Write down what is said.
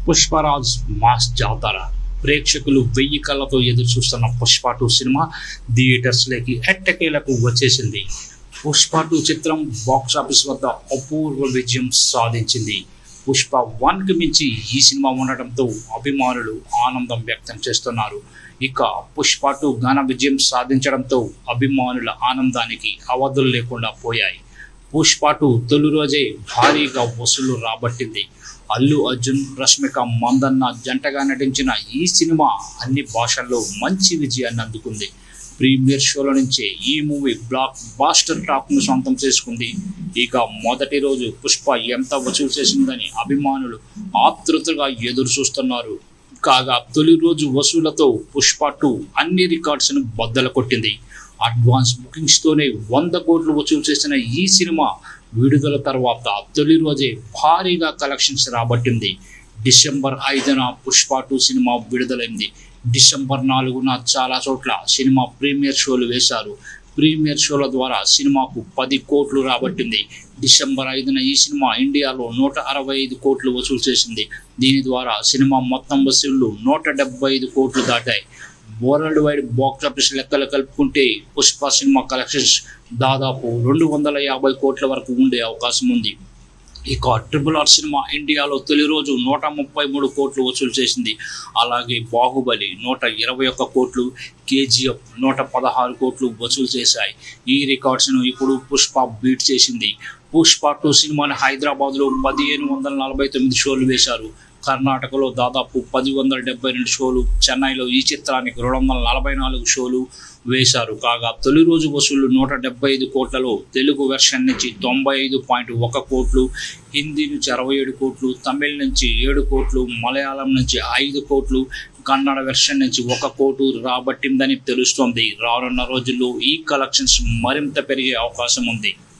Pushparaj mass జాతర ప్రేక్షకులు 1000 కళ్ళతో ఎదురు చూస్తున్న పుష్ప 2 సినిమా థియేటర్స్లోకి ఎట్టకేలకు వచ్చేసింది. పుష్ప 2 చిత్రం బాక్సాఫీస్ వద్ద అపూర్వ విజయం సాధించింది. పుష్ప 1కి మించి ఈ సినిమా ఉండటంతో అభిమానులు ఆనందం వ్యక్తం చేస్తున్నారు. ఇక పుష్ప 2 ఘన విజయం సాధించడంతో అభిమానుల ఆనందానికి అవధులు లేకుండా పోయాయి. పుష్ప 2 తొలి రోజే భారీగా వసూళ్లు రాబట్టింది. అల్లు అర్జున్, రష్మిక మందన్న జంటగా నటించిన ఈ సినిమా అన్ని భాషల్లో మంచి విజయాన్ని అందుకుంది. ప్రీమియర్ షోల నుంచే ఈ మూవీ బ్లాక్ బాస్టర్ టాక్ను సొంతం చేసుకుంది. ఇక మొదటి రోజు పుష్ప ఎంత వసూలు చేసిందని అభిమానులు ఆతృతగా ఎదురు చూస్తున్నారు. కాగా తొలి రోజు వసూళ్లతో పుష్ప 2 అన్ని రికార్డ్స్ను బద్దలు కొట్టింది. అడ్వాన్స్ బుకింగ్స్తోనే 100 కోట్లు వసూలు చేసిన ఈ సినిమా విడుదల తర్వాత తొలి రోజే భారీగా కలెక్షన్స్ రాబట్టింది. డిసెంబర్ 5న పుష్ప 2 సినిమా విడుదలైంది. డిసెంబర్ 4న చాలా చోట్ల సినిమా ప్రీమియర్ షోలు వేశారు. ప్రీమియర్ షోల ద్వారా సినిమాకు 10 కోట్లు రాబట్టింది. డిసెంబర్ 5న ఈ సినిమా ఇండియాలో 165 కోట్లు వసూలు చేసింది. దీని ద్వారా సినిమా మొత్తం వసూళ్లు 175 కోట్లు దాటాయి. వరల్డ్ వైడ్ బాక్సాఫీస్ లెక్కలు కలుపుకుంటే పుష్ప సినిమా కలెక్షన్స్ దాదాపు 250 కోట్ల వరకు ఉండే అవకాశం ఉంది. ఇక RRR సినిమా ఇండియాలో తొలి రోజు 133 కోట్లు వసూలు చేసింది. అలాగే బాహుబలి 121 కోట్లు, KGF 116 కోట్లు వసూలు చేశాయి. ఈ రికార్డ్స్ను ఇప్పుడు పుష్ప బీట్ చేసింది. పుష్ప 2 సినిమాని హైదరాబాద్లో 1549 షోలు వేశారు. కర్ణాటకలో దాదాపు 1072 షోలు, చెన్నైలో ఈ చిత్రానికి 244 షోలు వేశారు. కాగా తొలి రోజు వసూళ్లు 175 కోట్లలో తెలుగు వెర్షన్ నుంచి 95.1 కోట్లు, హిందీ నుంచి 67 కోట్లు, తమిళ నుంచి 7 కోట్లు, మలయాళం నుంచి 5 కోట్లు, కన్నడ వెర్షన్ నుంచి 1 కోటు రాబట్టిందని తెలుస్తోంది. రానున్న రోజుల్లో ఈ కలెక్షన్స్ మరింత పెరిగే అవకాశం ఉంది.